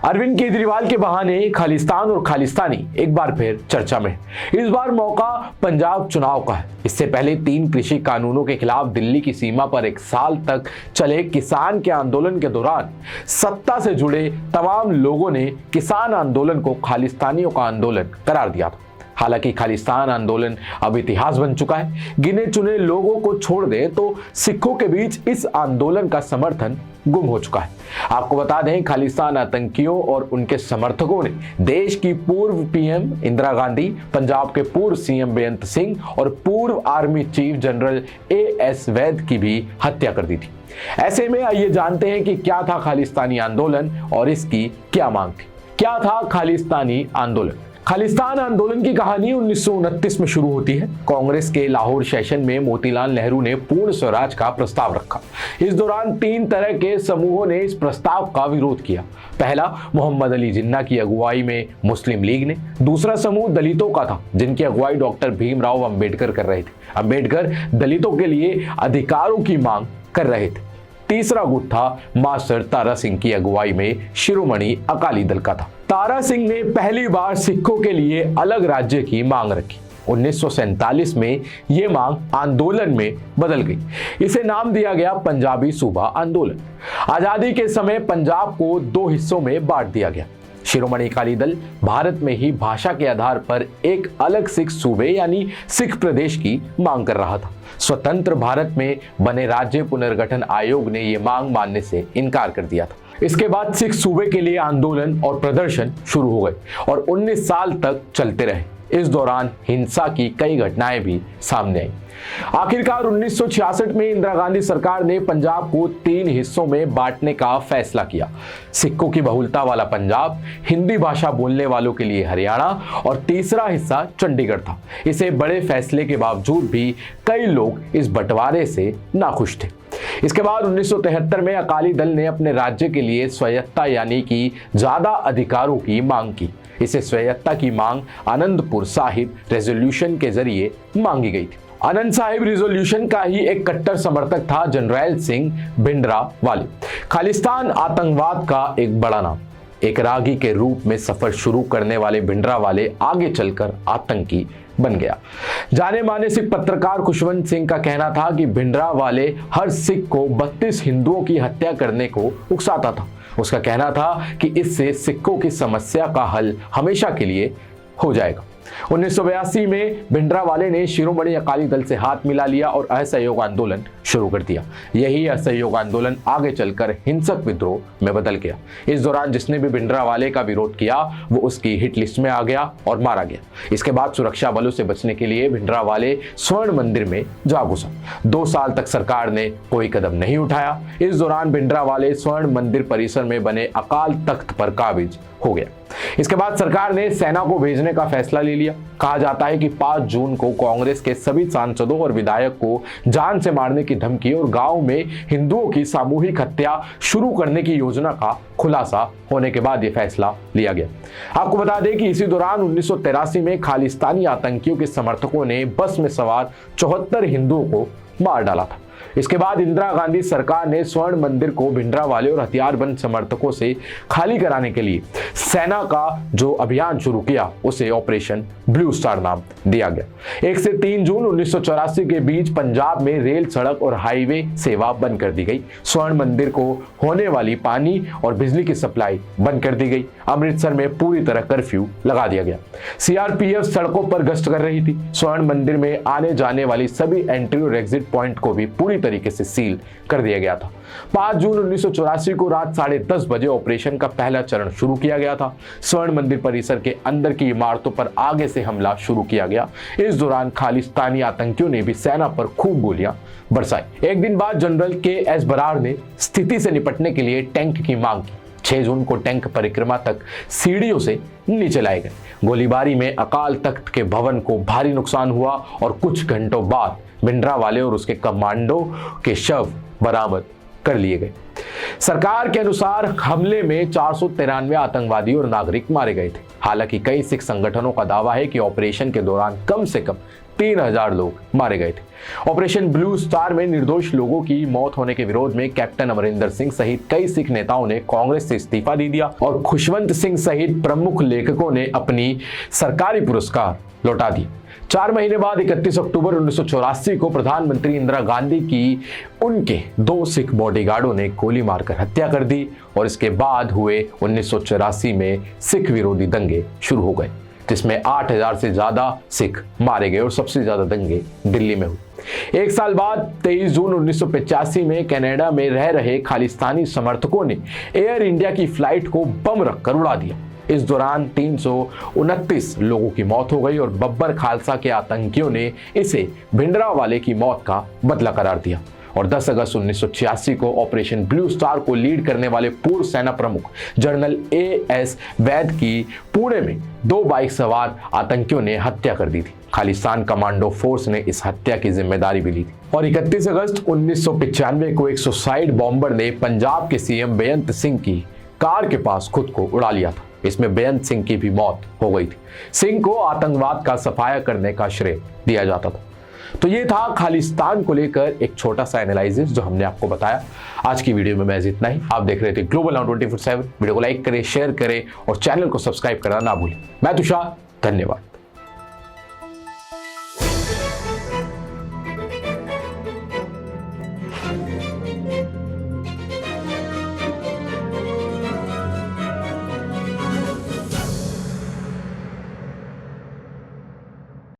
अरविंद केजरीवाल के बहाने खालिस्तान और खालिस्तानी एक बार फिर चर्चा में। इस बार मौका पंजाब चुनाव का है। इससे पहले 3 कृषि कानूनों के खिलाफ दिल्ली की सीमा पर 1 साल तक चले किसान के आंदोलन के दौरान सत्ता से जुड़े तमाम लोगों ने किसान आंदोलन को खालिस्तानियों का आंदोलन करार दिया था। हालांकि खालिस्तान आंदोलन अब इतिहास बन चुका है। गिने चुने लोगों को छोड़ दें तो सिखों के बीच इस आंदोलन का समर्थन गुम हो चुका है। आपको बता दें, खालिस्तान आतंकियों और उनके समर्थकों ने देश की पूर्व पीएम इंदिरा गांधी, पंजाब के पूर्व सीएम बेअंत सिंह और पूर्व आर्मी चीफ जनरल एएस वैद की भी हत्या कर दी थी। ऐसे में आइए जानते हैं कि क्या था खालिस्तानी आंदोलन और इसकी क्या मांग थी। क्या था खालिस्तानी आंदोलन? खालिस्तान आंदोलन की कहानी 1929 में शुरू होती है। कांग्रेस के लाहौर सेशन में मोतीलाल नेहरू ने पूर्ण स्वराज का प्रस्ताव रखा। इस दौरान 3 तरह के समूहों ने इस प्रस्ताव का विरोध किया। पहला, मोहम्मद अली जिन्ना की अगुवाई में मुस्लिम लीग ने। दूसरा समूह दलितों का था, जिनकी अगुवाई डॉक्टर भीमराव अंबेडकर कर रहे थे। अंबेडकर दलितों के लिए अधिकारों की मांग कर रहे थे। तीसरा गुट था मास्टर तारा सिंह की अगुवाई में शिरोमणि अकाली दल का था। तारा सिंह ने पहली बार सिखों के लिए अलग राज्य की मांग रखी। 1947 में यह मांग आंदोलन में बदल गई। इसे नाम दिया गया पंजाबी सूबा आंदोलन। आजादी के समय पंजाब को 2 हिस्सों में बांट दिया गया। शिरोमणि अकाली दल भारत में ही भाषा के आधार पर एक अलग सिख सूबे यानी सिख प्रदेश की मांग कर रहा था। स्वतंत्र भारत में बने राज्य पुनर्गठन आयोग ने यह मांग मानने से इनकार कर दिया था। इसके बाद सिख सूबे के लिए आंदोलन और प्रदर्शन शुरू हो गए और 19 साल तक चलते रहे। इस दौरान हिंसा की कई घटनाएं भी सामने आई। आखिरकार 1966 में इंदिरा गांधी सरकार ने पंजाब को 3 हिस्सों में बांटने का फैसला किया। सिखों की बहुलता वाला पंजाब, हिंदी भाषा बोलने वालों के लिए हरियाणा और तीसरा हिस्सा चंडीगढ़ था। इसे बड़े फैसले के बावजूद भी कई लोग इस बंटवारे से नाखुश थे। इसके बाद 1973 में अकाली दल ने अपने राज्य के लिए स्वायत्तता यानी कि ज्यादा अधिकारों की मांग की। इसे स्वायत्तता की मांग आनंदपुर साहिब रेजोल्यूशन के जरिए मांगी गई थी। आनंद साहिब रिजोल्यूशन का ही एक कट्टर समर्थक था जरनैल सिंह भिंडरावाले। खालिस्तान आतंकवाद का एक बड़ा नाम। एक रागी के रूप में सफर शुरू करने वाले भिंडरावाले आगे चलकर आतंकी बन गया। जाने माने सिख पत्रकार खुशवंत सिंह का कहना था कि भिंडरावाले हर सिख को 32 हिंदुओं की हत्या करने को उकसाता था। उसका कहना था कि इससे सिखों की समस्या का हल हमेशा के लिए हो जाएगा। 1982 में भिंडरावाले ने शिरोमणि अकाली दल से हाथ मिला लिया और असहयोग आंदोलन शुरू कर दिया। यही असहयोग आंदोलन आगे चलकर हिंसक विद्रोह में बदल गया। इस दौरान जिसने भी भिंडरावाले का विरोध किया वो उसकी हिट लिस्ट में आ गया और मारा गया। इसके बाद सुरक्षा बलों से बचने के लिए भिंडरावाले स्वर्ण मंदिर में जा घुसा। 2 साल तक सरकार ने कोई कदम नहीं उठाया। इस दौरान भिंडरावाले स्वर्ण मंदिर परिसर में बने अकाल तख्त पर काबिज हो गया। इसके बाद सरकार ने सेना को भेजने का फैसला ले लिया। कहा जाता है कि 5 जून को कांग्रेस के सभी सांसदों और विधायक को जान से मारने की धमकी और गांव में हिंदुओं की सामूहिक हत्या शुरू करने की योजना का खुलासा होने के बाद यह फैसला लिया गया। आपको बता दें कि इसी दौरान 1983 में खालिस्तानी आतंकियों के समर्थकों ने बस में सवार 74 हिंदुओं को मार डाला था। इसके बाद इंदिरा गांधी सरकार ने स्वर्ण मंदिर को भिंडरावाले और हथियारबंद समर्थकों से खाली कराने के लिए सेना का जो अभियान शुरू किया उसे ऑपरेशन ब्लू स्टार नाम दिया गया। 1 से 3 जून 1984 के बीच पंजाब में रेल, सड़क और हाईवे सेवा बंद कर दी गई। स्वर्ण मंदिर को होने वाली पानी और बिजली की सप्लाई बंद कर दी गई। अमृतसर में पूरी तरह कर्फ्यू लगा दिया गया। सीआरपीएफ सड़कों पर गश्त कर रही थी। स्वर्ण मंदिर में आने जाने वाली सभी एंट्री और एग्जिट पॉइंट को भी पूरी तरीके से सील कर दिया गया था। 5 जून 1984 को रात 10:30 बजे ऑपरेशन का पहला चरण शुरू किया गया था। स्वर्ण मंदिर परिसर के अंदर की इमारतों पर आगे से हमला शुरू किया गया। इस दौरान खालिस्तानी आतंकियों ने भी सेना पर खूब गोलियां बरसाई। एक दिन बाद जनरल के.एस. बराड़ ने स्थिति से निपटने के लिए टैंक की मांग की। 6 जून को टैंक परिक्रमा तक सीढ़ियों से नीचे लाए गए। गोलीबारी में अकाल तख्त के भवन को भारी नुकसान हुआ और कुछ घंटों बाद भिंडरावाले और उसके कमांडो के शव बरामद कर लिए गए। सरकार के अनुसार हमले में 493 आतंकवादी और नागरिक मारे गए थे। हालांकि कई सिख संगठनों का दावा है कि ऑपरेशन के दौरान कम से कम 3000 लोग मारे गए थे। ऑपरेशन ब्लू स्टार में निर्दोष लोगों की मौत होने के विरोध में कैप्टन अमरिंदर सिंह सहित कई सिख नेताओं ने कांग्रेस से इस्तीफा दे दिया और खुशवंत सिंह सहित प्रमुख लेखकों ने अपनी सरकारी पुरस्कार लौटा दिए। 4 महीने बाद 31 अक्टूबर 1984 को प्रधानमंत्री इंदिरा गांधी की उनके 2 सिख बॉडीगार्डों ने गोली मारकर हत्या कर दी और इसके बाद हुए 1984 में सिख विरोधी दंगे शुरू हो गए, जिसमें 8000 से ज्यादा सिख मारे गए और सबसे ज्यादा दंगे दिल्ली में हुए। एक साल बाद 23 जून 1985 में कनाडा में रह रहे खालिस्तानी समर्थकों ने एयर इंडिया की फ्लाइट को बम रखकर उड़ा दिया। इस दौरान 329 लोगों की मौत हो गई और बब्बर खालसा के आतंकियों ने इसे भिंडरावाले की मौत का बदला करार दिया और 10 अगस्त 1986 को ऑपरेशन ब्लू स्टार को लीड करने वाले पूर्व सेना प्रमुख जनरल AS वैद की पुणे में 2 बाइक सवार आतंकियों ने हत्या कर दी थी। खालिस्तान कमांडो फोर्स ने इस हत्या की जिम्मेदारी भी ली थी और 31 अगस्त 1995 को एक सुसाइड बॉम्बर ने पंजाब के CM बेअंत सिंह की कार के पास खुद को उड़ा लिया था। इसमें बेअंत सिंह की भी मौत हो गई थी। सिंह को आतंकवाद का सफाया करने का श्रेय दिया जाता था। तो ये था खालिस्तान को लेकर एक छोटा सा एनालिसिस जो हमने आपको बताया। आज की वीडियो में महज इतना ही। आप देख रहे थे ग्लोबल नाउ 24/7। वीडियो को लाइक करें, शेयर करें और चैनल को सब्सक्राइब करना ना भूलें। मैं तुषार, धन्यवाद।